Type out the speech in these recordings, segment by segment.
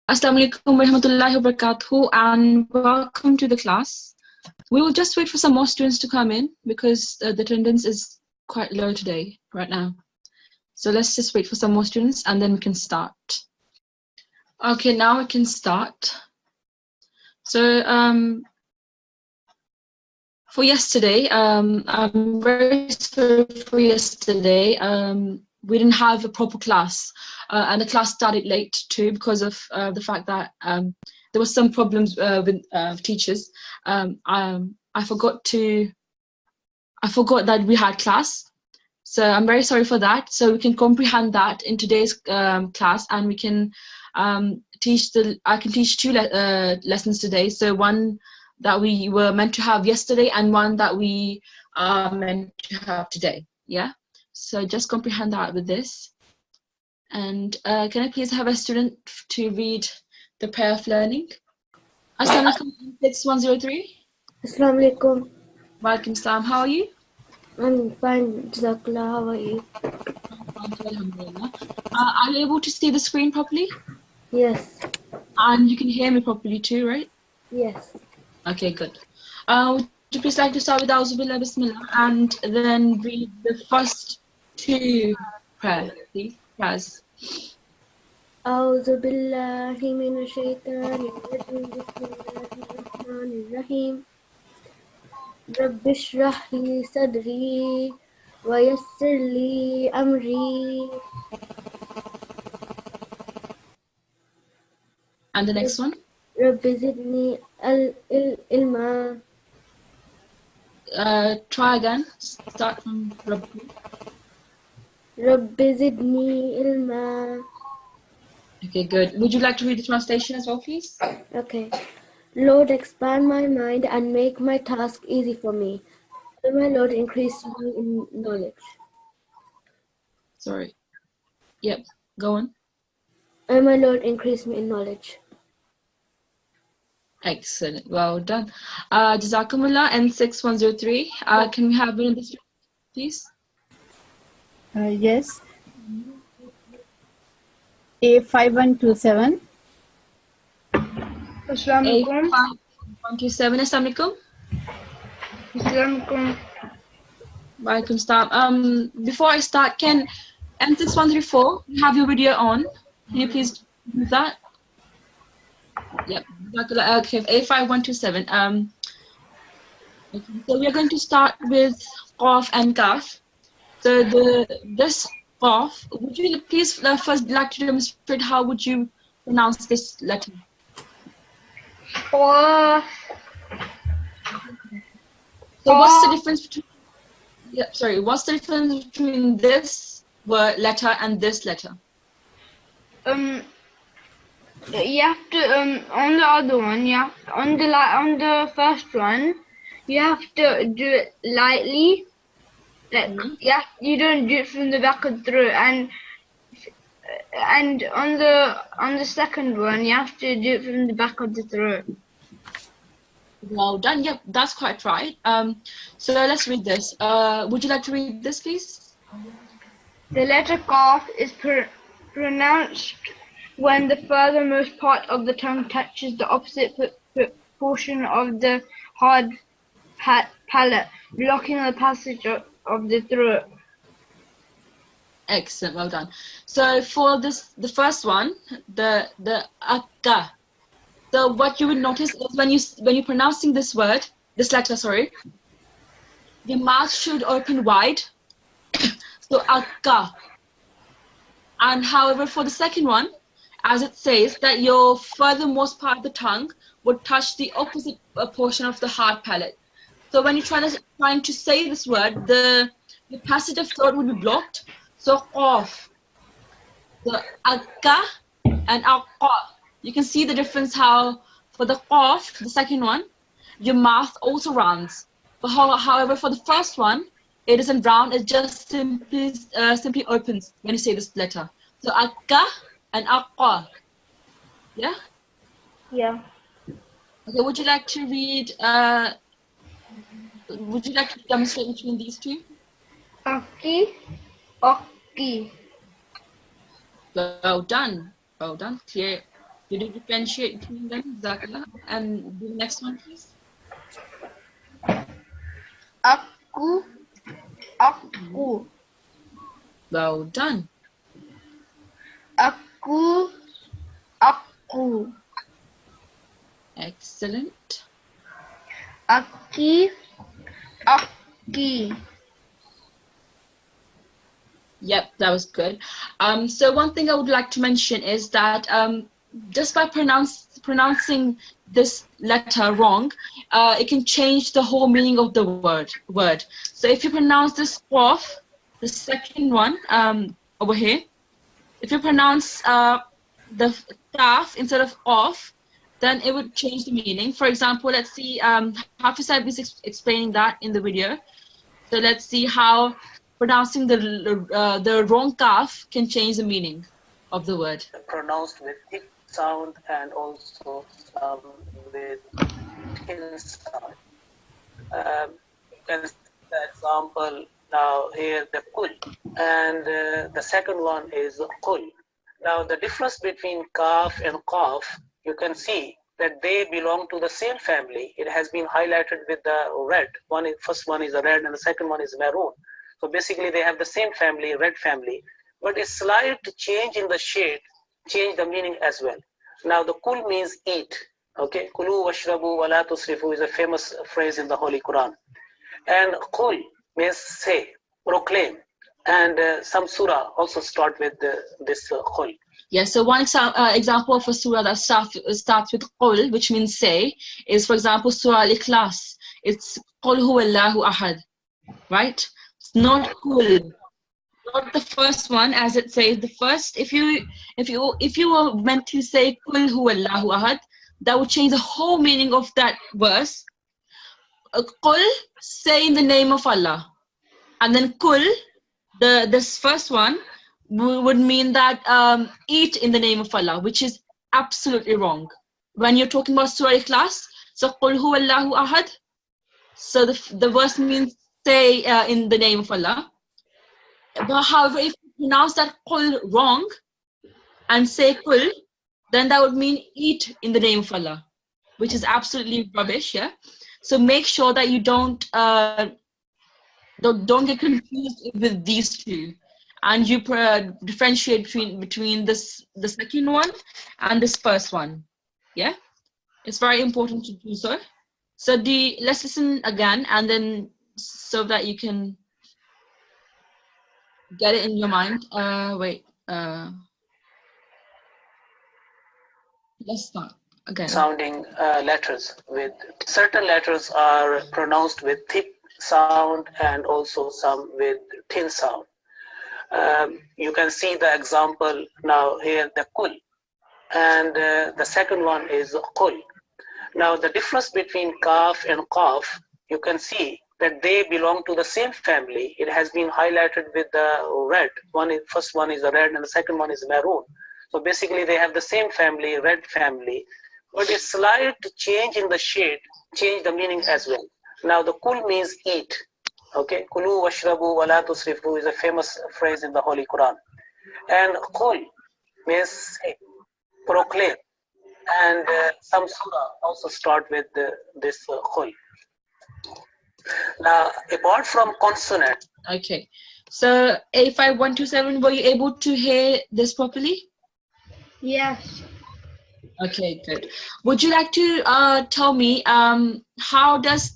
Assalamu alaikum warahmatullahi wabarakatuh and welcome to the class. We will just wait for some more students to come in because the attendance is quite low today, right now. So let's just wait for some more students and then we can start. Okay, now we can start. So for yesterday, I'm very sorry for yesterday. We didn't have a proper class and the class started late too because of the fact that there was some problems with teachers. I forgot that we had class, so I'm very sorry for that. So we can comprehend that in today's class, and we can I can teach two lessons today. So one that we were meant to have yesterday and one that we are meant to have today. Yeah. So just comprehend that with this. And can I please have a student to read the prayer of learning? Assalamu alaikum 6103. Assalamu alaikum. Welcome, Sam. How are you? I'm fine, Jazakallah. How are you? Alhamdulillah. Are you able to see the screen properly? Yes. And you can hear me properly too, right? Yes. Okay, good. Would you please like to start with A'udhu Billah Bismillah and then read the first two prayers, please? Prayers. أعوذ بالله من الشيطان الرجيم بسم الله الرحمن الرحيم رب اشرح لي صدري ويسر لي أمري. And the next one? رب زدني علما. Try again. Start from Rabbi. رب زدني علما. Okay, good. Would you like to read the translation as well, please? Okay. Lord, expand my mind and make my task easy for me. May my Lord increase me in knowledge. Sorry. Yep, go on. May my Lord increase me in knowledge. Excellent. Well done. Jazakumullah N6103. Can we have one of this, please? Yes. A5127. A5127. Assalamu alaikum. Assalamualaikum. Welcome, start. Before I start, can M6134 have your video on? Can you please do that? Yep. Okay, A5127. Okay. So we are going to start with Qaf and Kaf. So this Qaf, would you please first like to demonstrate how would you pronounce this letter? Qaf. So what's the difference between? Yeah, sorry. What's the difference between this word letter and this letter? You have to on the other one, on the first one, you have to do it lightly. Like, you don't do it from the back of the throat, and on the second one, you have to do it from the back of the throat. Well done. Yep, that's quite right. So let's read this. Would you like to read this, please? The letter Qaf is pronounced when the furthermost part of the tongue touches the opposite portion of the hard palate, blocking the passage of the throat. Excellent, well done. So for this, the first one, the akka. So what you would notice is when you're pronouncing this word, this letter, sorry, the mouth should open wide. So akka. And however, for the second one, as it says that your furthermost part of the tongue would touch the opposite portion of the hard palate. So when you're trying to say this word, the passage of throat would be blocked. So Qaf, the akka and aqqa. You can see the difference how for the Qaf, the second one, your mouth also rounds. But however, for the first one, it isn't round. It just simply opens when you say this letter. So akka and aqqa. Yeah? Yeah. Okay, would you like to read, would you like to demonstrate between these two? Aki, Aki. Well done. Well done. Clear. Did you differentiate between them, Zakla? And the next one, please. Aku, aku, Well done. aku, aku, Excellent. aki, aki. Yep, that was good. So one thing I would like to mention is that just by pronouncing this letter wrong, it can change the whole meaning of the word. So if you pronounce this qaf, the second one over here, if you pronounce the kaf instead of qaf, then it would change the meaning. For example, let's see, Hafiz is explaining that in the video. So let's see how pronouncing the wrong kaf can change the meaning of the word. Pronounced with thick sound and also some with thin sound. You can see the example now here, the kul, and the second one is kul. Now the difference between kaf and qaf, you can see that they belong to the same family. It has been highlighted with the red. First one is red and the second one is maroon. So basically they have the same family, red family, but a slight change in the shade change the meaning as well. Now the kul means eat. Okay, kulu washrabu wa la tusrifu is a famous phrase in the Holy Quran. And qul means say, proclaim. And some surah also start with this qul. Yeah, so one example of a surah that starts with qul, which means say, is for example Surah Al-Ikhlas. It's qul huwallahu ahad, right? It's not qul, not the first one as it says. The first, if you were meant to say qul huwallahu ahad, that would change the whole meaning of that verse. Qul, say in the name of Allah, and then kul, this first one would mean that eat in the name of Allah, which is absolutely wrong. When you're talking about Surah Ikhlas, so qul huwallahu ahad, so the verse means say in the name of Allah. But however, if you pronounce that qul wrong and say kul, then that would mean eat in the name of Allah, which is absolutely rubbish. Yeah. So make sure that you don't get confused with these two, and you differentiate between the second one and this first one. Yeah, it's very important to do so. So let's listen again, and then so that you can get it in your mind. Let's start again. Sounding letters with certain letters are pronounced with thick sound and also some with thin sound. You can see the example now here, the kul, and the second one is qul. Now the difference between kaf and qaf, you can see that they belong to the same family. It has been highlighted with the red. First one is the red and the second one is maroon. So basically they have the same family, red family, but a slight change in the shade change the meaning as well. Now the kul means eat. Okay, kulu washrabu wa la tusrifu is a famous phrase in the Holy Quran. And qul means say, proclaim. And some surah also start with this qul. Now, apart from consonant. Okay, so A5127, were you able to hear this properly? Yes. Okay, good. Would you like to tell me how does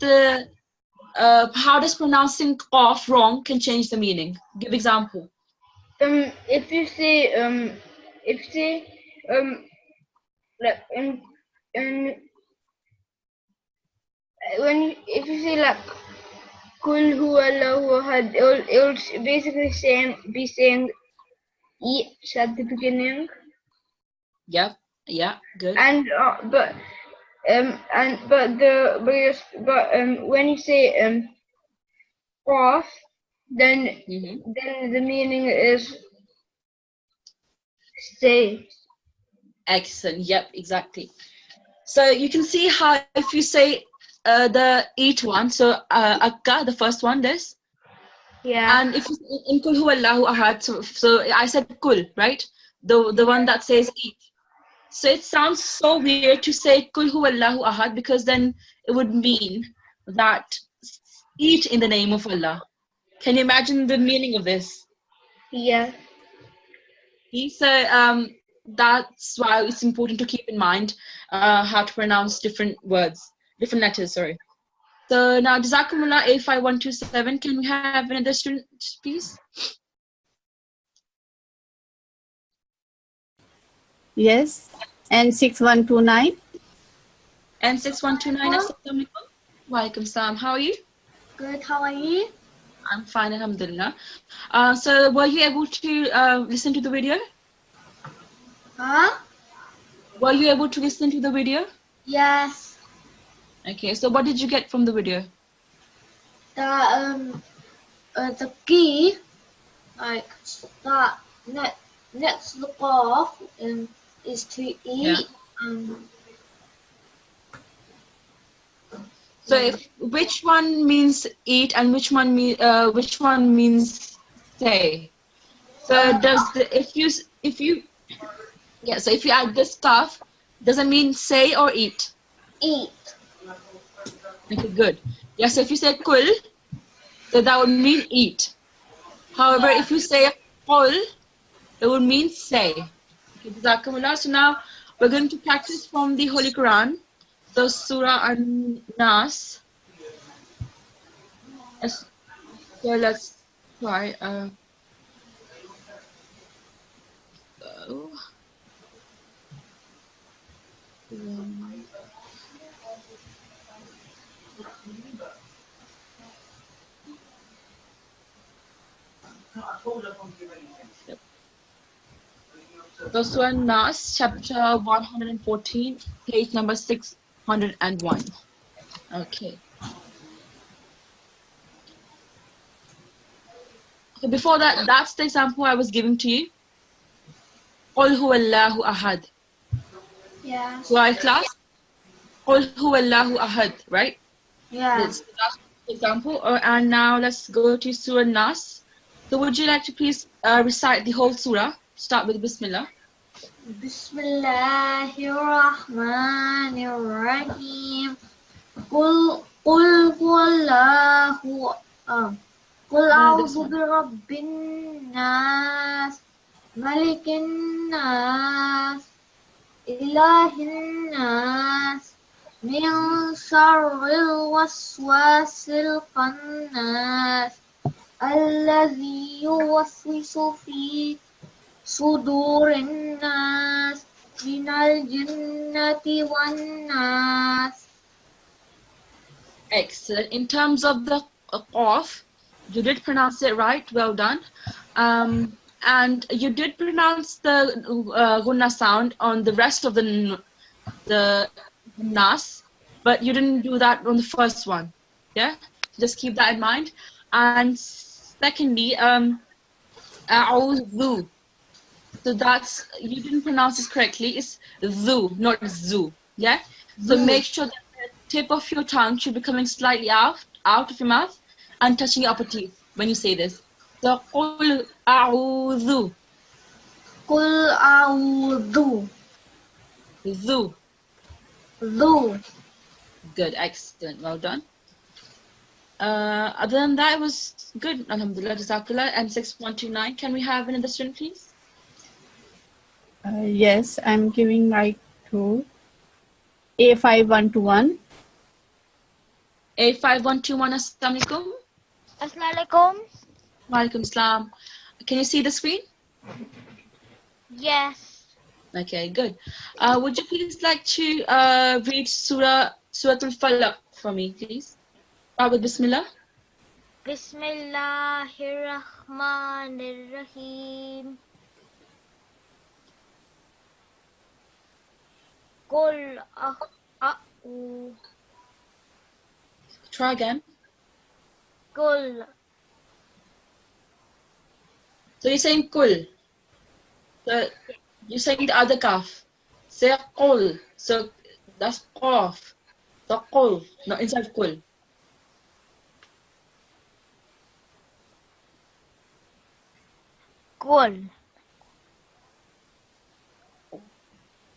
pronouncing qaf wrong can change the meaning? Give example. If you say like if you say like kul huwallahu ahad, it will basically be saying eat at the beginning. Yep. Yeah. Good. And when you say off, then the meaning is stay. Excellent. Yep. Exactly. So you can see how if you say the eat one, so akka, the first one, this. Yeah. And if you in kul huwallahu ahad, so I said kul, right? The one that says eat. So it sounds so weird to say Kul huwallahu ahad, because then it would mean that eat in the name of Allah. Can you imagine the meaning of this? Yeah. So that's why it's important to keep in mind how to pronounce different words, different letters, sorry. So now, Jazakumullah A5127, can we have another student, please? Yes. N6129. N6129, Assalamu alaikum. Wa alaikum salam. How are you? Good, how are you? I'm fine, alhamdulillah. So were you able to listen to the video? Huh? Were you able to listen to the video? Yes. Okay, so what did you get from the video? The key, like that next look off is to eat. Yeah. So if, which one means eat and which one means say? So if you add this stuff, does it mean say or eat? Eat. Okay, good. Yeah, so if you say kul, so that would mean eat. However, if you say qul, it would mean say. Okay, Jazakumullah. So now we're going to practice from the Holy Quran. So Surah An-Nas. So let's try. So Surah Nas, chapter 114, page number 601. Okay. So before that, that's the example I was giving to you. Qul huwallahu ahad. Yeah. So I class. Qul huwallahu ahad, right? Yeah. That's the example. And now let's go to Surah Nas. So would you like to please recite the whole surah? Start with Bismillah. Bismillahirrahmanirrahim. Qul huwallahu Qul a'udhu birabbin nas, malikin nas, ilahin nas, min sharril waswasil khannas, alladhi yuwaswisu fi sudurin nas, minal jinnati wan nas. Excellent. In terms of the qaf, you did pronounce it right. Well done. And you did pronounce the gunna sound on the rest of the nas, but you didn't do that on the first one. Yeah, just keep that in mind. And secondly, a'udhu. So that's, you didn't pronounce this correctly. It's zu, not zu. Yeah. So make sure that the tip of your tongue should be coming slightly out of your mouth and touching your upper teeth when you say this. So qul a'udhu. Qul a'udhu. Zu. Zu. Good, excellent, well done. Other than that, it was good. Alhamdulillah, Jazakallah. And 6129, can we have another student, please? Yes, I'm giving right to A5121. A5121, Assalamu alaikum. Assalamu alaikum. Wa alaikum salam. Can you see the screen? Yes. Okay, good. Would you please like to read Suratul Falaq for me, please? Start with Bismillah. Bismillahirrahmanirrahim. Qul a'u. Try again. Qul. So you're saying kul. So you're saying the other kaf. Say qul. So that's qaf. So qul, not inside kul. Qul.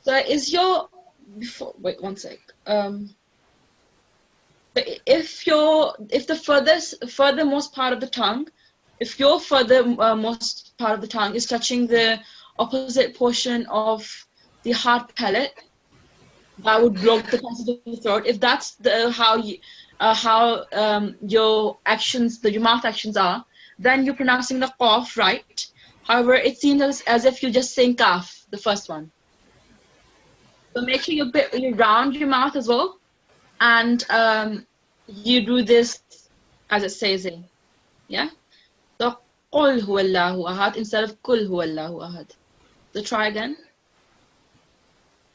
So is your before wait one sec. If the furthermost part of the tongue, if your furthermost part of the tongue is touching the opposite portion of the hard palate, that would block the passage of the throat. If that's your actions, your mouth actions are, then you're pronouncing the qaf right. However, it seems as if you're just saying kaf, the first one. So make sure you round your mouth as well, and you do this as it says in, yeah. So qul huwallahu ahad instead of kul huwallahu ahad. So try again.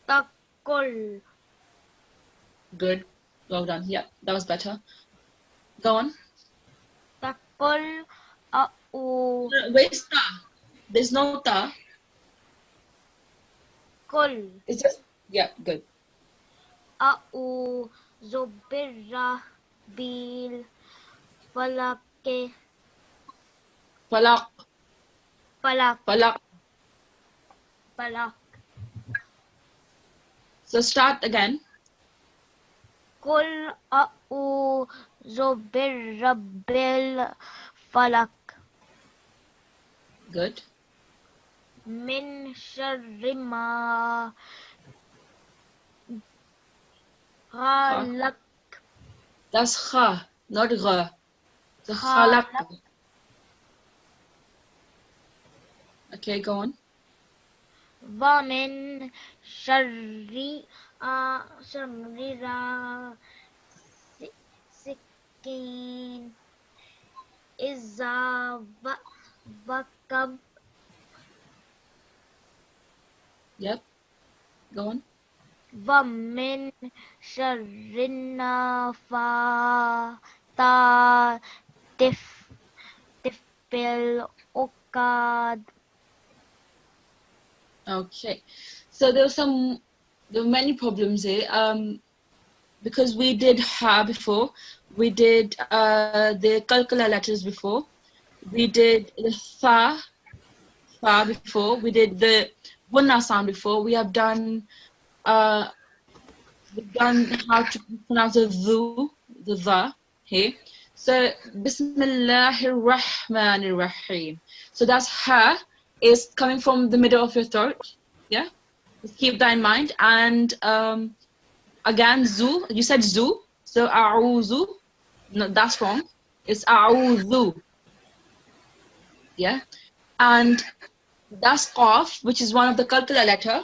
Takul. Good, well done. Yeah, that was better. Go on. Takul au Where's ta? There's no ta. kul It's just yeah, good. au zubirra bil falake Falaq, falak falaq. falak So start again. kul au zubirra bil falak Good. min sharri ma khalaq That's kha, not gha. So khalaq. Okay, go on. wa min sharri sharri sikin iza wakab Yep. Go on. wa min sharri nafathati fil uqad. Okay. So there were many problems here. Because we did ha before, we did the kalkala letters before, we did the fa before, we did the gunna sound before. We've done how to pronounce the the here. So Bismillahir Rahmanir Rahim. So that's ha is coming from the middle of your throat. Yeah, just keep that in mind. And again, zu, you said zu, so a'uzu, no, that's wrong. It's a'udhu. Yeah, and that's qaf, which is one of the kalkala letter,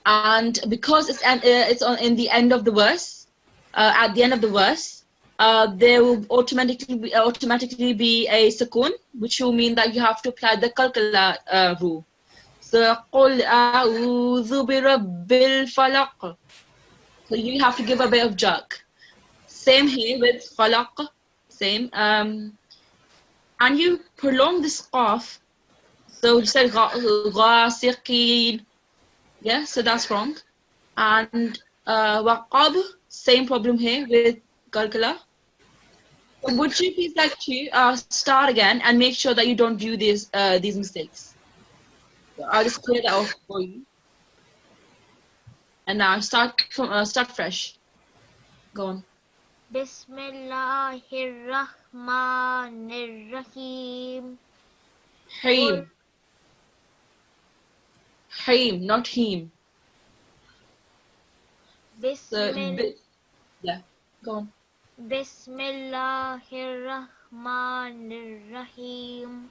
and because it's in the end of the verse, at the end of the verse, there will automatically be a sukun, which will mean that you have to apply the kalkala rule. So qul a'udhu bi rabbil falaq. So you have to give a bit of jerk. Same here with falaq. Same. And you prolong this qaf. So you said ghasiqin. Yeah, so that's wrong. And waqab, same problem here with kalkala. So would you please like to start again and make sure that you don't do these mistakes? So I'll just clear that off for you. And now start fresh. Go on. Bismillahirrahmanirrahim. Haim. Haim, not him. So, yeah, go on. Bismillahirrahmanirrahim.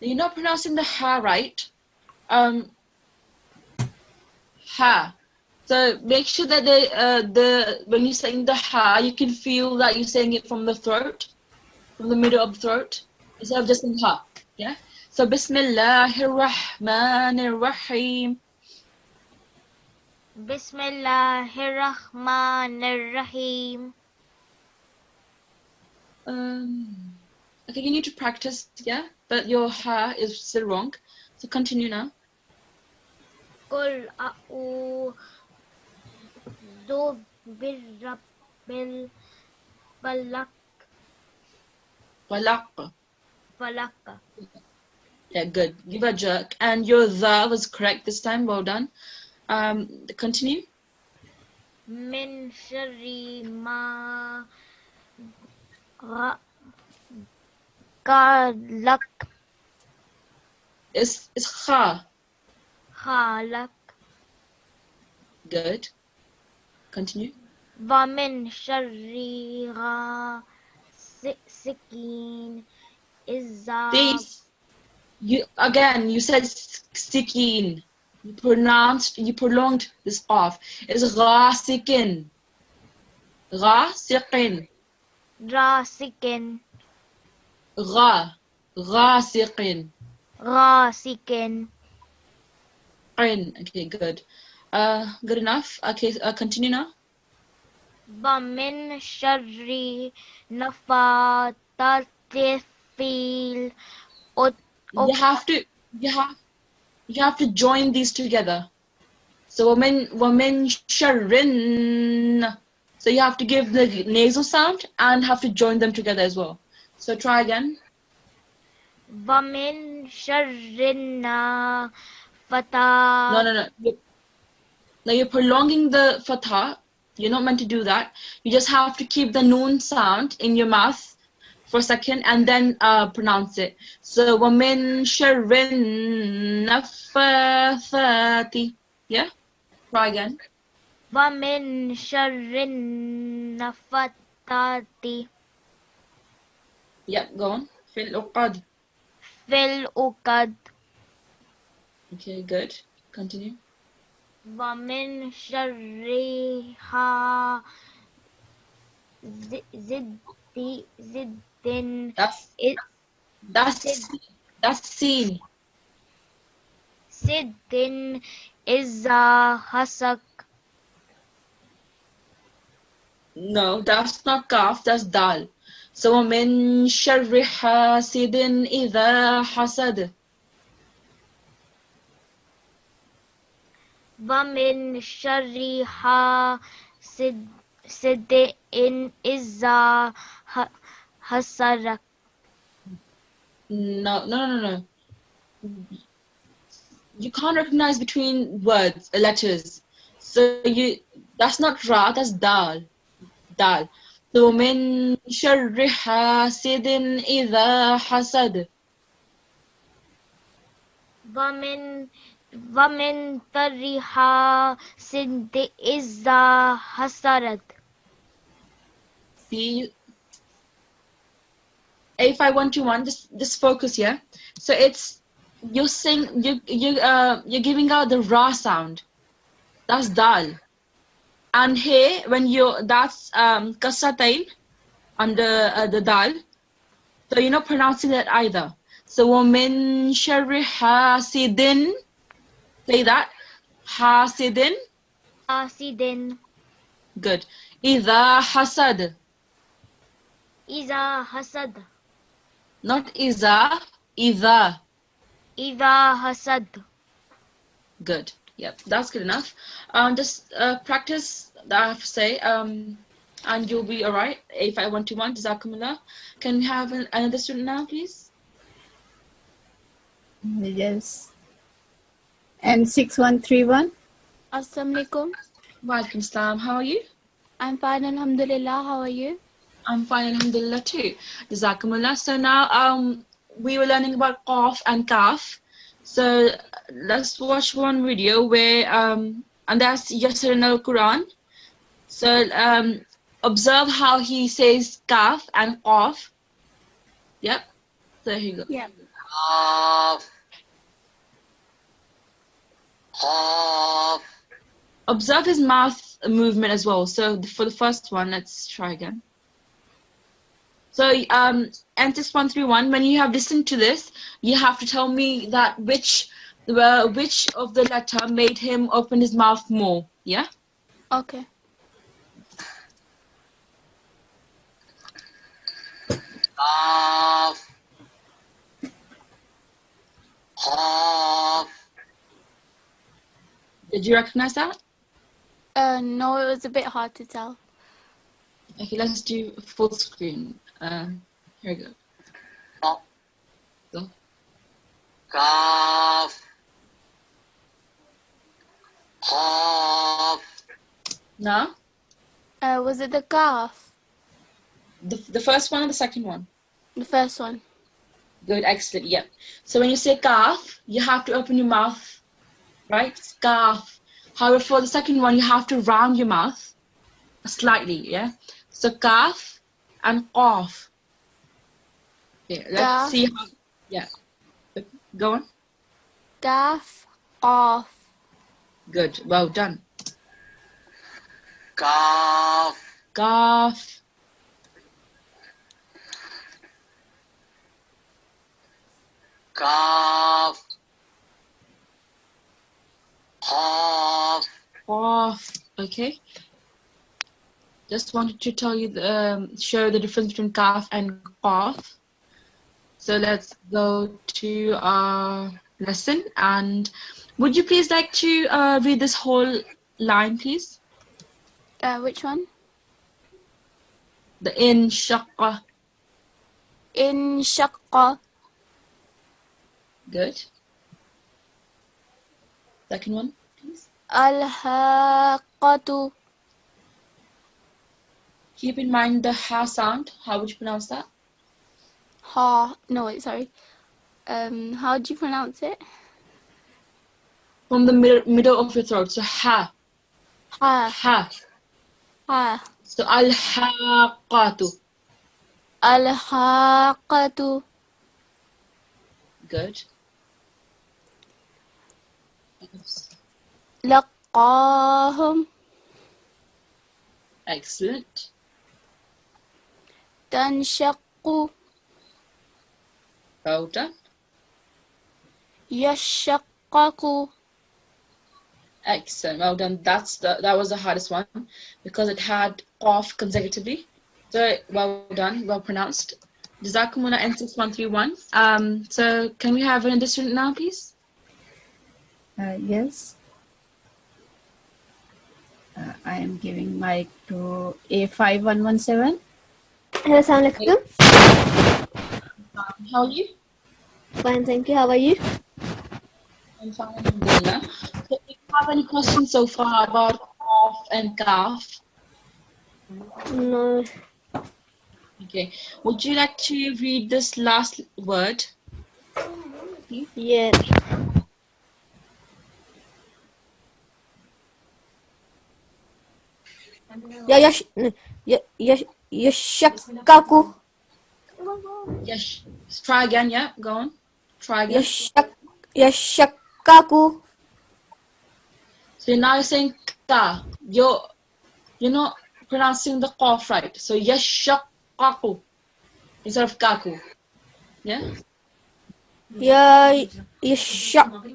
You're not pronouncing the ha right. Ha. So make sure that when you're saying the ha, you can feel that you're saying it from the throat, from the middle of the throat, instead of just saying ha. Yeah. So Bismillahirrahmanirrahim. Bismillahirrahmanirrahim. Okay, you need to practice, yeah, but your ha is still wrong. So continue now. Qul a'udhu birabbil falaq. Falaq. Falaq. Yeah, good. Give a jerk. And your the was correct this time. Well done. Continue. من شر ما خلق It's kha. خالق Good. Continue. ومن شر غاسق إذا These, you said sikin. You prolonged this off. It's ghasikin. Ghasikin. راسق Ghasikin. غاسق Okay, good. Good enough. Okay, continue now. ومن شر نفاثات في You have to join these together. So women sharrin. So you have to give the nasal sound and have to join them together as well. So try again. ومن شر النفاثات No. Now you're prolonging the fatha. You're not meant to do that. You just have to keep the noon sound in your mouth for a second and then pronounce it. So وَمِن شَرِّ النَّفَّاثَاتِ. Yeah? Try again. ومن شر النفاثات Yep, go on. فِي الْعُقَدِ. في العقد Okay, good. Continue. ومن شر زد That's seen. زد إذا حسق. No, that's not kaf, that's dal. So وَمِن شَرِّ حَاسِدٍ إِذَا حَسَدَ. ومن شر حاسد إذا حسد. No. You can't recognize between words, letters. So that's not ra, that's dal. Dal. So min sharri hasidin idha hasad. ومن شر حاسد إذا حسد. See, A5121, just focus here. So it's you're giving out the ra sound. That's dal. And here when that's kasratain under the dal. So you're not pronouncing that either. So وَمِن شَرِّ حَاسِدٍ. Say that. حَاسِدٍ. حاسد Good. إِذَا حَسَدَ. إذا حسد. Not إِذَا. إِذَا. إذا حسد. Good. Yep, that's good enough. Just practice that I have to say. And you'll be alright. A5121, Jazakumullah. Can we have another student now, please? Yes. And 6131. Assalamu alaikum. Walaikum salam. How are you? I'm fine, alhamdulillah. How are you? I'm fine, alhamdulillah too. Jazakumullah. So now we were learning about qaf and kaf. So let's watch one video where and that's Yasir in Al-Quran. So observe how he says kaf and qaf. Yep. So here you go. Yeah. Qaf. Qaf. Observe his mouth movement as well. So for the first one, let's try again. So N6131, when you have listened to this, you have to tell me that which of the letter made him open his mouth more. Yeah? Okay. Qaf. Qaf. Did you recognize that? No, it was a bit hard to tell. Okay, let's do full screen. Here we go. Qaf. Go. Kaf. Qaf. Now, Was it the calf? the first one or the second one? The first one. Good, excellent, yeah. So when you say kaf, you have to open your mouth, right? It's kaf. However, for the second one, you have to round your mouth slightly, yeah? So kaf and qaf. Okay, let's Kaf. see how, yeah. Go on. Calf. Qaf. Good, well done. Kaf. Kaf, Kaf. Qaf. qaf, okay? Just wanted to tell you, show the difference between kaf and qaf. So let's go to our lesson, and would you please like to read this whole line, please? Which one? The inshaqqa. Inshaqqa. Good. Second one, please. Al-haqqatu. Keep in mind the ha sound. How would you pronounce that? Ha. No, wait, sorry. How do you pronounce it? From the middle of your throat. So ha, Ha. ha. Ha. So al-haqqatu. Al-haqqatu. Good. Laqahum. Excellent. Tanshaqqu. Well done. Yashaqqaqu. Excellent. Well done. That was the hardest one because it had qaf consecutively. So well done. Well pronounced. Jazakumullah N6131. So can we have another student now, please? Yes. I am giving mic to A5117. Hello, assalamu alaikum. How are you? Fine, thank you. How are you? I'm fine, alhamdulillah. So do you have any questions so far about qaf and kaf? No. Okay. Would you like to read this last word? Yeah. Yashakaku. Yes. Try again, yeah. Go on. Try again. Yashakaku. So now you're saying ka. You're not pronouncing the qaf right. So yashakaku instead of kaku. Yeah?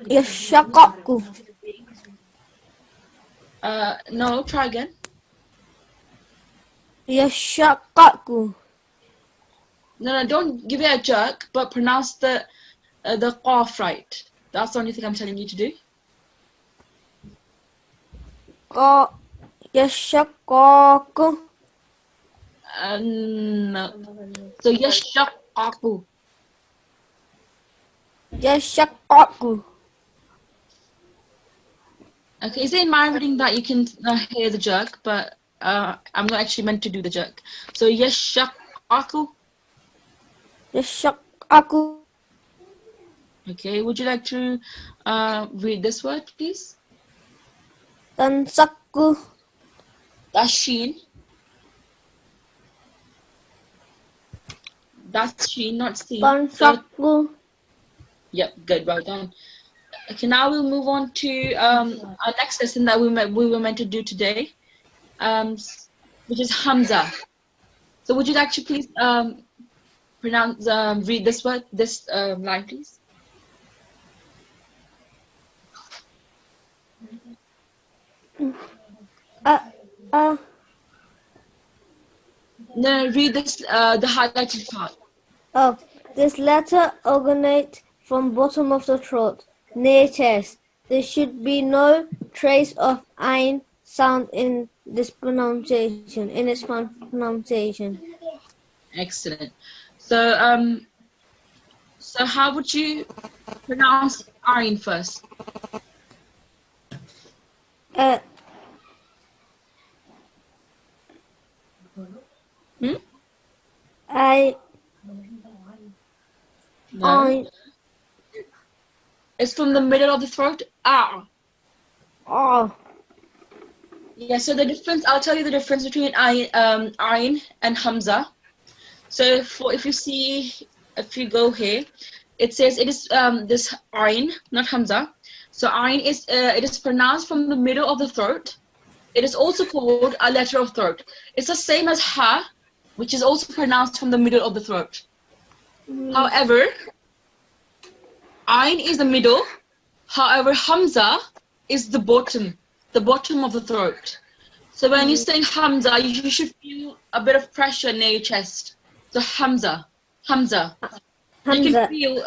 Yashakaku. No, try again. Yashakaku. No, don't give it a jerk, but pronounce the qaf right. That's the only thing I'm telling you to do. Yashakaku. No. So yashakaku. Yashakaku. Okay, is it in my reading that you can hear the jerk, but I'm not actually meant to do the jerk. So yashakaku. Yashakaku. Okay, would you like to read this word, please? Tansaku. That's sheen. That's sheen, not seen. So, Tansaku. yep, good, well done. Okay, now we'll move on to our next lesson that we were meant to do today, which is Hamza. So would you like to please read this word, this line, please? No, read this, the highlighted part. Oh, this letter originates from bottom of the throat, near chest. There should be no trace of ain sound in this pronunciation. Excellent. So, so how would you pronounce Ain first. Uh, I No. It's from the middle of the throat. Ah. oh Yeah, so the difference, I'll tell you the difference between Ain and Hamza. So if you go here, it says it is this Ain, not Hamza. So Ain is it is pronounced from the middle of the throat. It is also called a letter of throat. It's the same as Ha, which is also pronounced from the middle of the throat. However, Ain is the middle. However, Hamza is the bottom of the throat. So when you're saying Hamza, you should feel a bit of pressure near your chest. So Hamza. You can feel,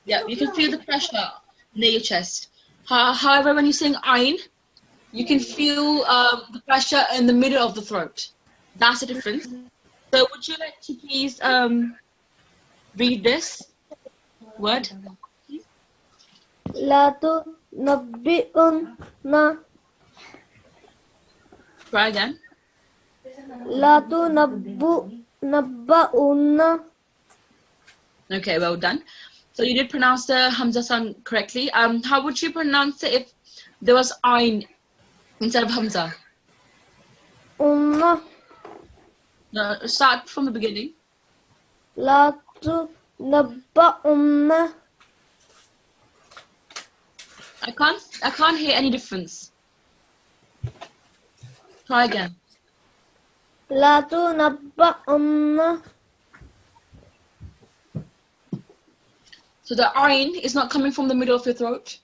you can feel the pressure near your chest. However, when you're saying Ain, you can feel the pressure in the middle of the throat. That's the difference. So would you like to please read this word? لا تنبئن Try again. لا تنبؤن. Okay, well done. So you did pronounce the Hamza sound correctly. How would you pronounce it if there was Ain instead of Hamza? No, Start from the beginning. لا تنبؤن. I can't hear any difference. Try again. لا تنبؤن. So the Ain is not coming from the middle of your throat.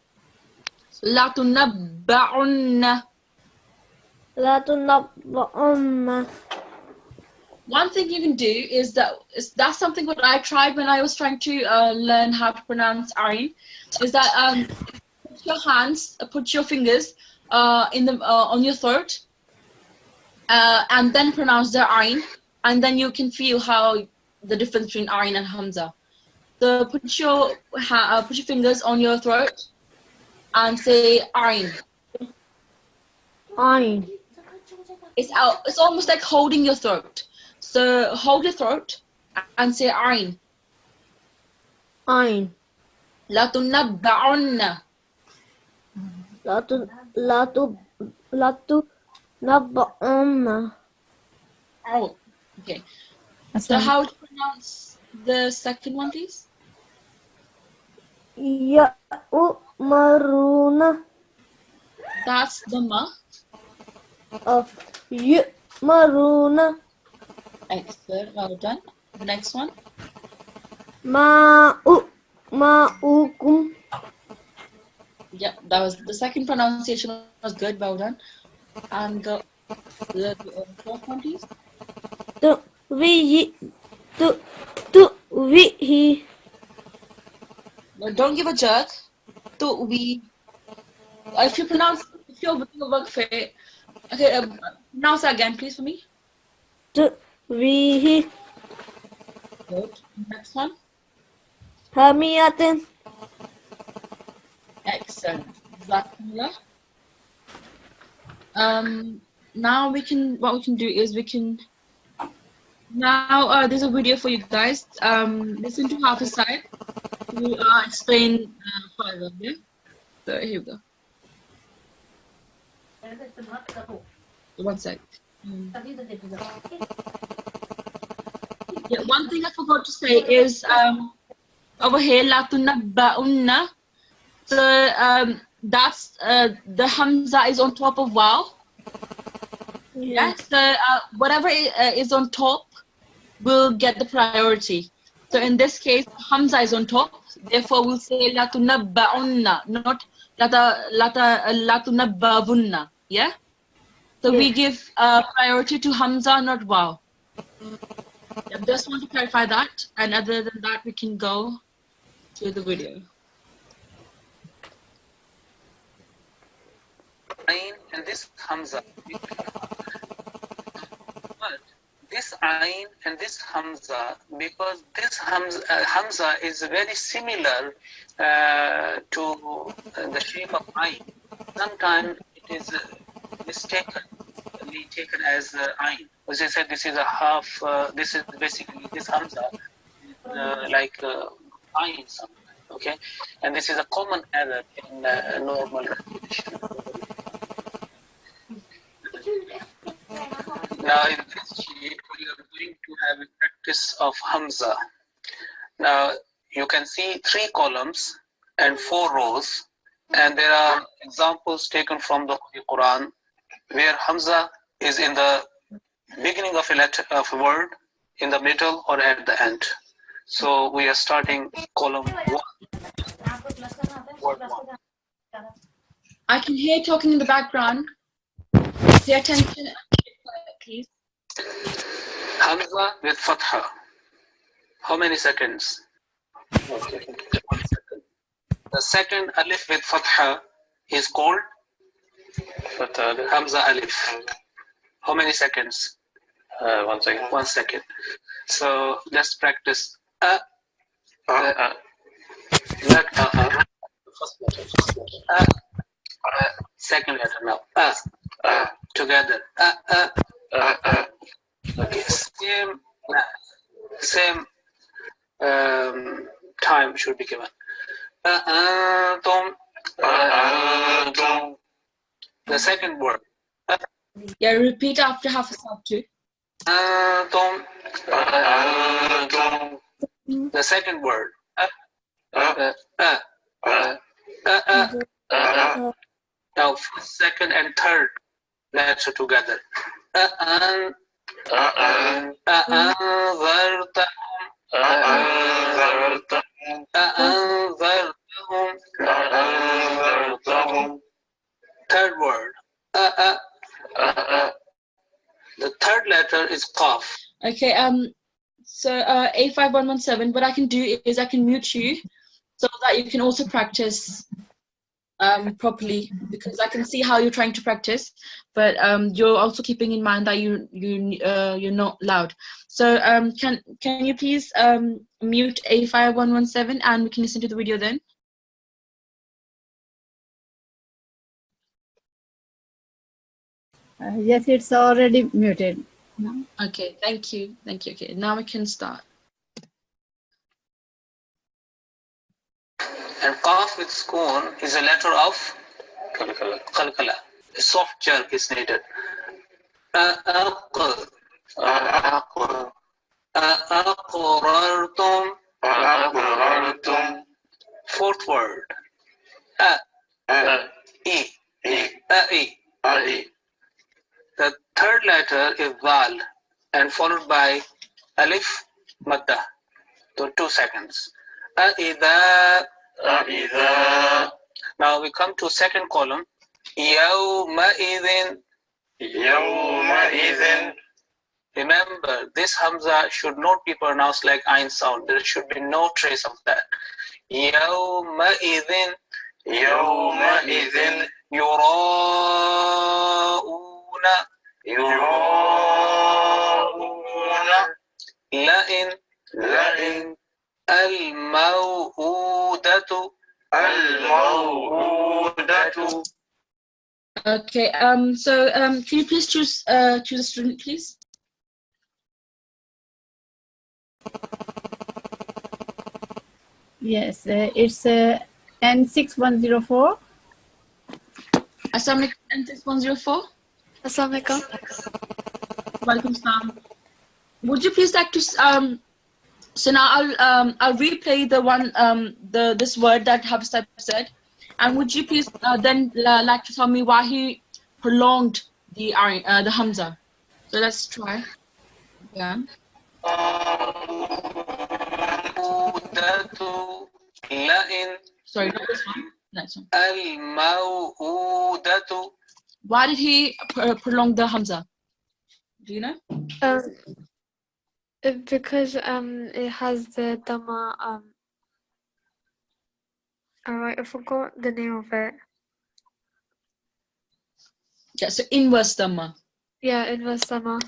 لا تنبؤن. لا تنبؤن. One thing you can do is that's something what I tried when I was trying to learn how to pronounce Ain. Is that put your fingers on your throat, and then pronounce the Ain, and then you can feel how the difference between Ain and Hamza. So put your fingers on your throat and say Ain. Ain. It's almost like holding your throat. So hold your throat and say Ain. Ain. لا تنبؤن. لا تنبؤن. Oh, okay. So how to pronounce the second one, please? يأمرون. That's the ma. يأمرون. Excellent, well done. The next one. ماؤكم. Yeah, that was the second pronunciation was good, well done. And the fourth one, please. تؤويه. No, don't give a jerk. We. If you're work fit. Okay, pronounce that again, please, for me. تؤويه. Good. Next one. حمية. Excellent. Jazakumullah. Now what we can do is there's a video for you guys. Listen to Hafiz side to explain further. Yeah. So here we go. One sec. Yeah, one thing I forgot to say is over here la tunabba'unna. So that's the Hamza is on top of Waw. Yeah. So whatever is on top will get the priority. So in this case, Hamza is on top. Therefore, we'll say la tunabba'unna, not la tunabba'unna. Yeah. So we give priority to Hamza, not Waw. Yeah, just want to clarify that. And other than that, we can go to the video. And this Hamza. But this ayn and this hamza, because this hamza is very similar to the shape of ayn. Sometimes it is mistakenly taken as ayn. As I said, this is a half. This is basically this hamza, like ayn sometimes. Okay, and this is a common error in normal repetition. Now in this sheet we are going to have a practice of hamza. Now you can see 3 columns and 4 rows, and there are examples taken from the Quran where hamza is in the beginning of a letter of a word, in the middle, or at the end. So we are starting column 1. Word 1. I can hear talking in the background. Pay attention, please. Hamza with fatha. How many seconds? 1 second. The second alif with fatha is called Hamza alif. How many seconds? 1 second. 1 second. So let's practice. Not first letter. Second letter now. Together. Okay. Same time should be given. The second word. Yeah, repeat after half a stop too. The second word. Now, first, second, and third letter together. Third word. The third letter is qaf. Okay, so A5117, what I can do is I can mute you so that you can also practice properly, because I can see how you're trying to practice, but you're also keeping in mind that you're not loud. So can you please mute A5117 and we can listen to the video then? Yes, it's already muted. No? Okay, thank you. Okay, now we can start. And qaf with sukoon is a letter of qalqala. A soft jerk is needed. Fourth word. The third letter is dal and followed by alif madda. So 2 seconds. Now we come to second column. Yawma'idhin. Remember, this hamza should not be pronounced like ayn sound. There should be no trace of that. Yawma'idhin. Yura'una. La'in. Al-maw'udatu. Okay, so can you please choose a student, please? Yes, it's N6104. Assalamualaikum, N6104. Assalamualaikum. Welcome, Sam. Would you please like to so now I'll replay the one this word that Habsab said, and would you please then like to tell me why he prolonged the hamza? So let's try. Yeah. Sorry, not this one. Next one. Why did he prolong the hamza? Do you know? Because it has the dhamma. Alright, I forgot the name of it. Yeah, so inverse dhamma. Yeah, inverse dhamma.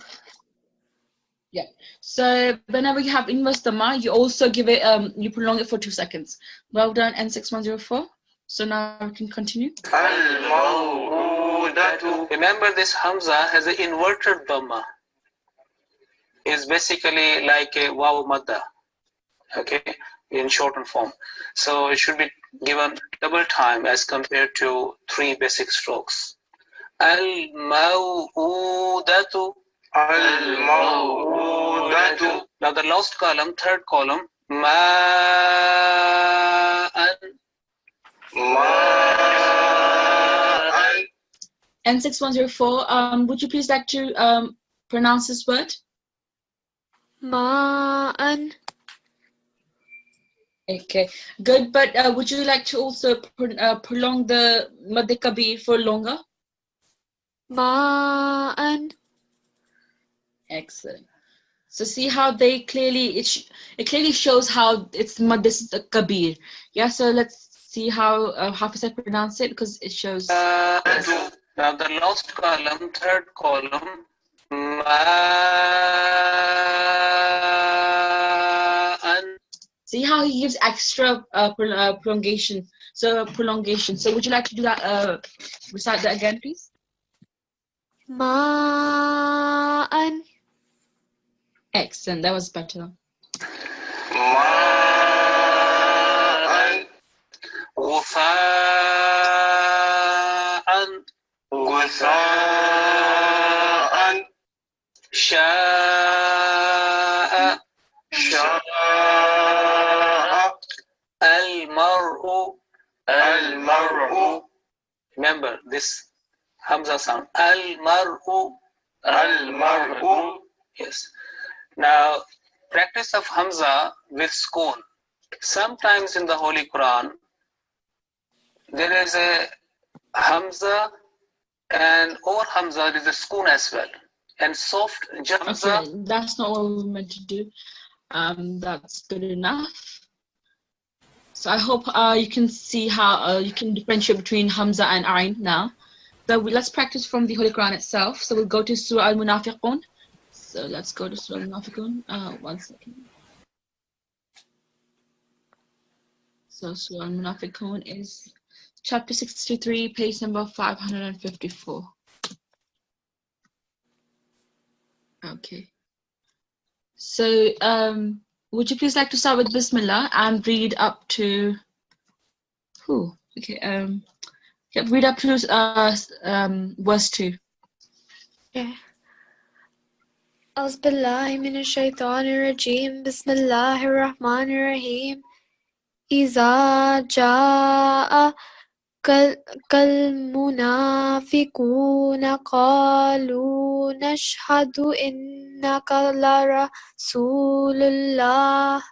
Yeah. So whenever you have inverse dhamma, you also give it you prolong it for 2 seconds. Well done, N6104. So now we can continue. Remember, this Hamza has an inverted dhamma. It's basically like a waw madda, okay, in shortened form. So it should be given double time as compared to 3 basic strokes. Al-maw'udatu. Al-maw'udatu. Now the last column, third column, ma'an. Ma'an. N6104, would you please like to pronounce this word? Ma'an. Okay, good. But would you like to also prolong the Mad Kabir for longer? Ma'an. Excellent. So see how they clearly, it clearly shows how it's Mad Kabir. Yeah, so let's see how Hafiz pronounce it, because it shows. Now the last column, third column, ma'an. See how he gives extra prolongation. So prolongation. So would you like to do that? Recite that again, please. Ma'an. Excellent. That was better. Ma'an. Ghufa'an. Ghufa'an. Sha'a. Sha'a. Al-mar'u. Al-mar'u. Remember this Hamza sound. Al-mar'u. Al-mar'u. Yes. Now, practice of Hamza with sukoon. Sometimes in the Holy Quran, there is a Hamza, and over Hamza there is a sukoon as well. And soft Hamza. Okay, that's not what we were meant to do. That's good enough. So I hope you can see how you can differentiate between Hamza and Ain now. So let's practice from the Holy Quran itself. So we'll go to Surah Al-Munafiqun. So let's go to Surah Al-Munafiqun. 1 second. So Surah Al-Munafiqun is chapter 63, page number 554. Okay. So would you please like to start with Bismillah and read up to read up to verse 2. Yeah. أعوذ بالله من الشيطان الرجيم بسم الله الرحمن الرحيم إذا جاء كالمنافقون قالوا نشهد إنك لرسول الله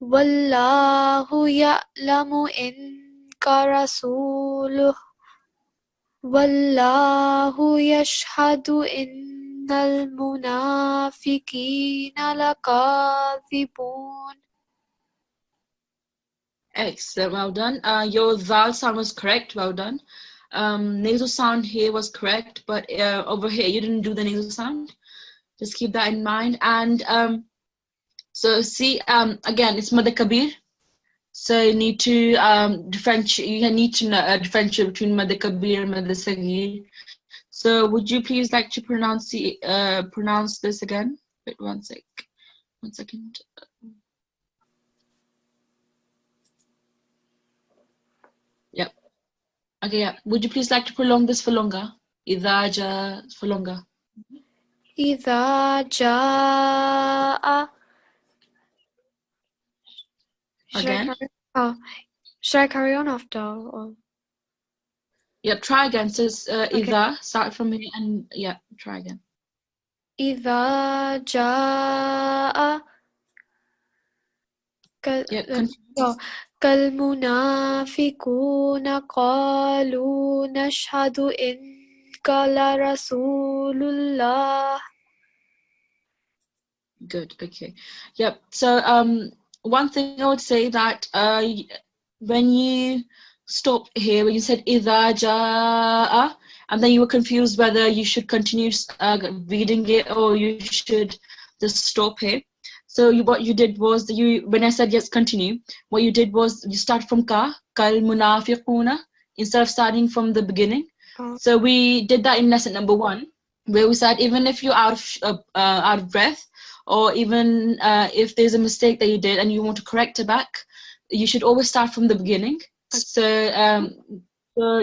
والله يعلم إنك رسوله والله يشهد إن المنافقين لكاذبون. Excellent, well done. Your vowel sound was correct, well done. Nasal sound here was correct, but over here you didn't do the nasal sound. Just keep that in mind. And so see, again, it's Mad Kabir. So you need to differentiate. You need to differentiate between Mad Kabir and Mad Sagir. So would you please like to pronounce this again? Wait, 1 second. Yep. Okay, yeah. Would you please like to prolong this for longer? Idha for longer. إذا جاء. Again? Should I carry on after? Or? Yep, try again. So Idha, start from here and yeah, try again. إذا جاء كالمنافقون قالوا نشهد إنك لرسول الله. Good, okay. Yep, so one thing I would say that when you stopped here, when you said إذا جاء, and then you were confused whether you should continue reading it or you should just stop here. So what you did was when I said yes, continue. What you did was you start from kal munafiquna instead of starting from the beginning. So we did that in lesson number 1, where we said even if you're out of breath, or even if there's a mistake that you did and you want to correct it back, you should always start from the beginning. So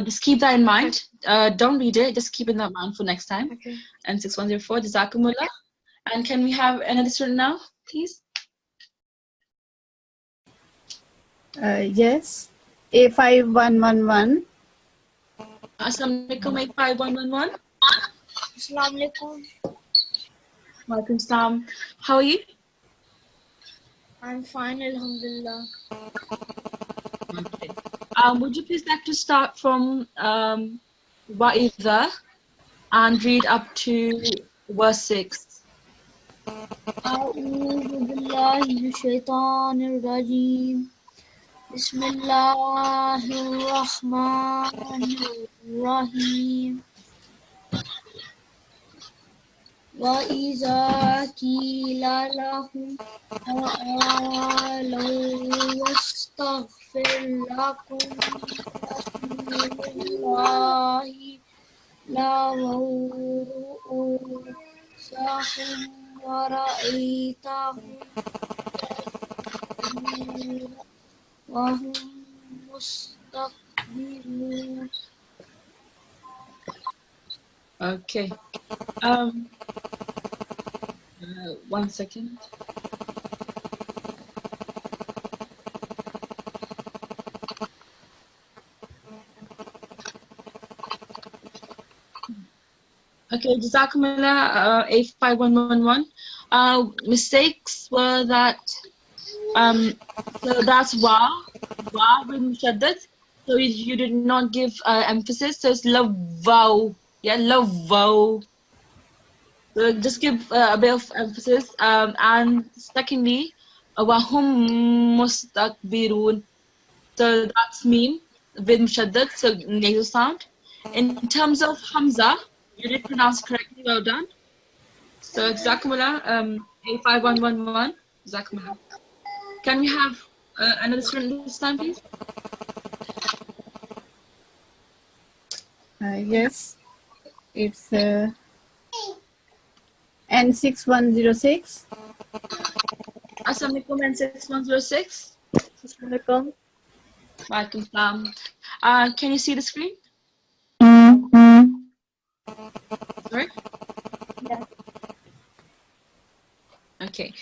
just keep that in mind. Don't read it, just keep in that mind for next time. Okay. And 6104, Jazakumullah. And can we have another student now, please? Yes. A5111. Assalamu alaikum, 85111. Assalamu alaikum. Walaikum salam. How are you? I'm fine, alhamdulillah. Okay. Would you please like to start from Wa'idha and read up to verse 6? أعوذ بالله من الشيطان الرجيم بسم الله الرحمن الرحيم وإذا قيل لهم تعالوا يستغفر لكم رسول الله لووا رؤوسهم ورأيتهم وهم مستكبرون. Okay. 1 second. Okay, Jazakumullah, 85111. Mistakes were that, so that's wa with mushaddad. So you did not give emphasis, so it's love, yeah, love. So just give a bit of emphasis. And secondly, wahum mustakbirun. So that's meme with mushaddad, so nasal sound. In terms of Hamza, you did pronounce correctly, well done. So Jazakumullah, 85111, Jazakumullah. Can we have another student this time, please? Yes. It's N6106. Assalamu alaikum, N6106. Assalamu alaikum. Walaikum salam. Can you see the screen? Sorry? Yeah. Okay,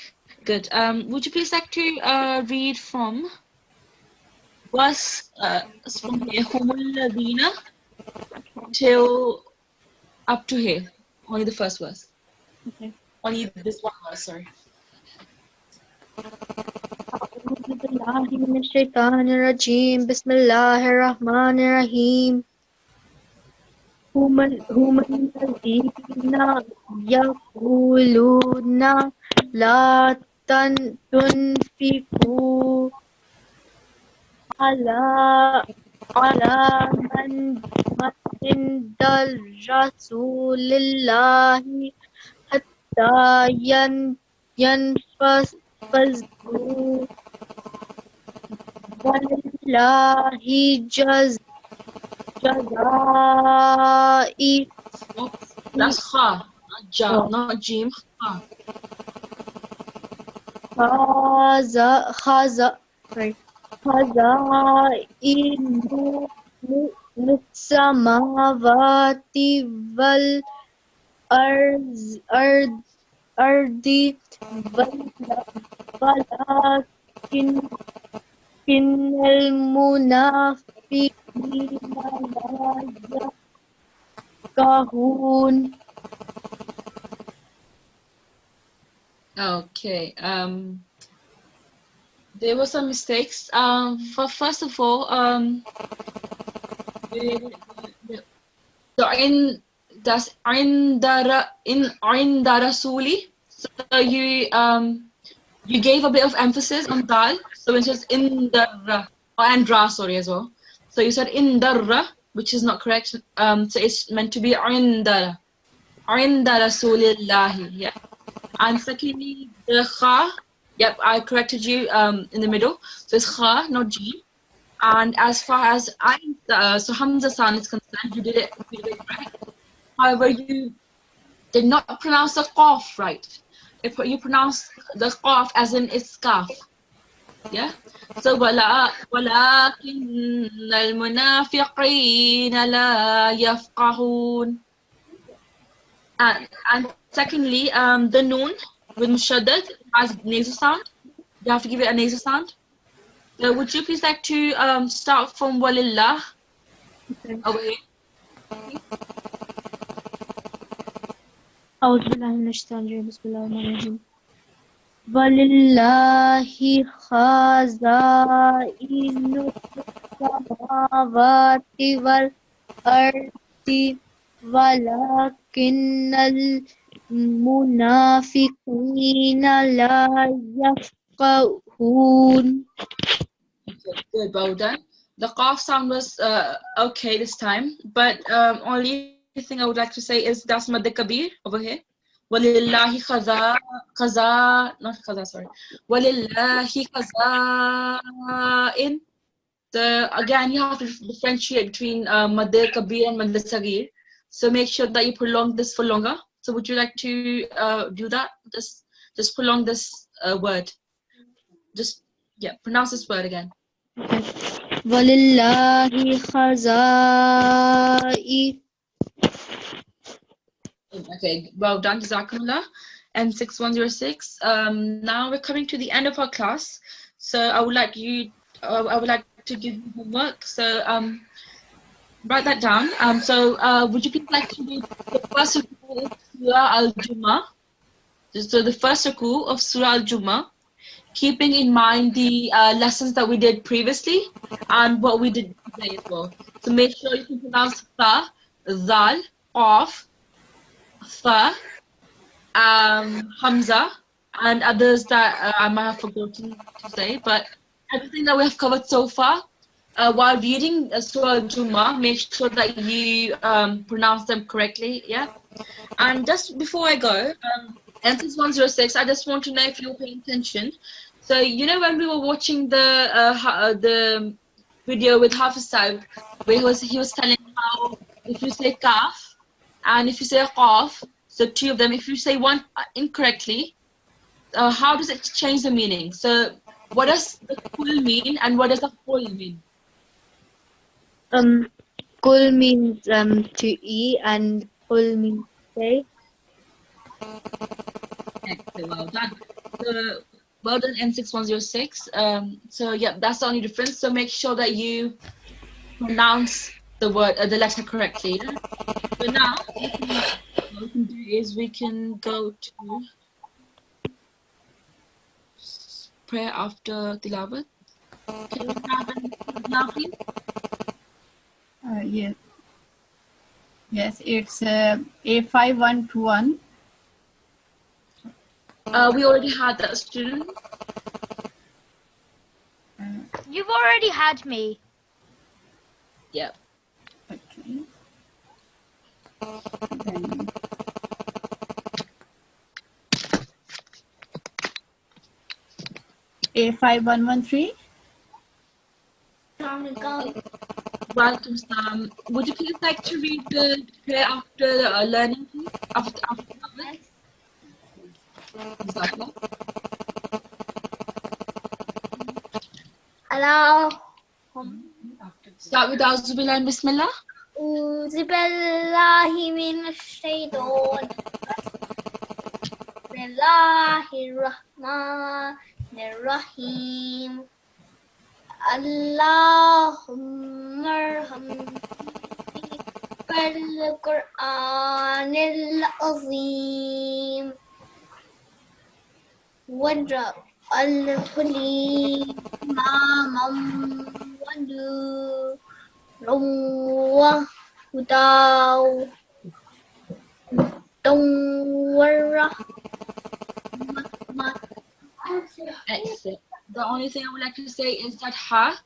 good. Would you please like to read from verse from here, Humul Ladina, till up to here? Only the first verse. Okay. Only this one verse, sorry. أعوذ بالله من الشيطان الرجيم بسم الله الرحمن الرحيم هم الذين يقولون لا تنفقوا على من عند رسول الله حتى ينفذوا ولله جزائي. That's Kha, not Ja, not Jim. Kha. خزائن السماوات والأرض ولكن المنافقين لا يفقهون. Okay. There were some mistakes. First of all, so in Rasuli, so you gave a bit of emphasis on dal, so it was in the and ra, sorry, as well. So you said in darra, which is not correct. So it's meant to be inda rasulillahi, yeah. And secondly, the kha. Yep, I corrected you in the middle. So it's kha, not G. And as far as so Hamza sound is concerned, you did it right. However, you did not pronounce the qaf right. If you pronounce the qaf as in it's kaf. Yeah. So ولكن المنافقين لا يفقهون. And secondly, the noon with mushaddad has nasal sound. You have to give it a nasal sound. So would you please like to start from walillah over here? أعوذ بالله من الشيطان الرجيم بسم الله الرحمن الرحيم ولله خزائن السماوات والأرض ولكن المنافقين لا يفقهون. Good, well done. The qaf sound was okay this time, but only thing I would like to say is that's mad kabir over here. Walillahi not khaza, sorry. Walillahi khaza'in. So again, you have to differentiate between mad kabir and mad sagir. So make sure that you prolong this for longer. So would you like to do that? Just prolong this word. Just pronounce this word again. Walillahi khazai. Okay, well done, Jazakumullah. And 6106. Now we're coming to the end of our class. So I would like to give you homework. So write that down. So would you please like to read the first ruku of Surah Al-Jummah? So the first ruku of Surah Al-Jummah, keeping in mind the lessons that we did previously and what we did today as well. So make sure you can pronounce Tha, Zal, Qaf, Fa, Hamza, and others that I might have forgotten to say. But everything that we have covered so far, while reading Surah Al-Jummah, make sure that you pronounce them correctly, yeah? And just before I go, Answers 106, I just want to know if you're paying attention. So, you know, when we were watching the video with Hafiz Saib, where he was telling how if you say kaf and if you say qaf, so two of them, if you say one incorrectly, how does it change the meaning? So what does the kul mean and what does the kul mean? Kul means to eat and kul means say. Excellent, well done. So, well done, N6106. So yeah, that's the only difference. So make sure that you pronounce the word, the letter correctly. Yeah? So now, what we can do is we can go to prayer after tilawat. Can we have it now, please? Yes. Yes, it's A5121. We already had that student. You've already had me. Yeah. Okay. Then A5113. Welcome, Sam. Would you please like to read the prayer after learning, please? After that? Exactly. Start with A'udhu Billahi and Bismillah. أعوذ بالله من الشيطان بسم الله الرحمن الرحيم اللهم ارحمني بالقرآن العظيم واجعله لي إماما ونورا وهدى ورحمة. Excellent. The only thing I would like to say is that ha,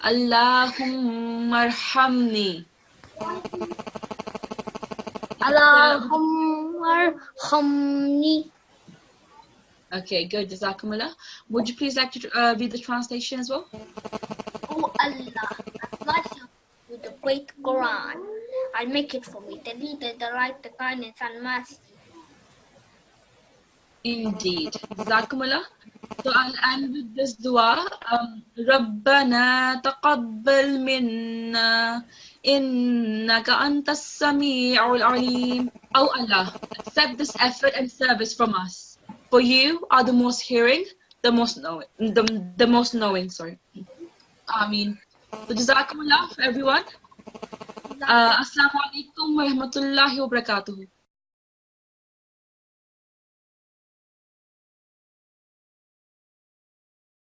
Allahumma arhamni. اللهم ارحمني Okay, good. Jazakumullah. Would you please like to read the translation as well? O Allah, I bless you with the great Quran. I'll make it for me, the leader, the right, the kindness and mercy. Indeed. Jazakumullah. So I'll end with this dua. ربنا تقبل منا إنك أنت السميع العليم. Oh Allah, accept this effort and service from us. For you are the most hearing, the most knowing, the most knowing. Sorry. Ameen. So Jazakumullah for everyone. Assalamu alaikum wa rahmatullahi wa barakatuhu.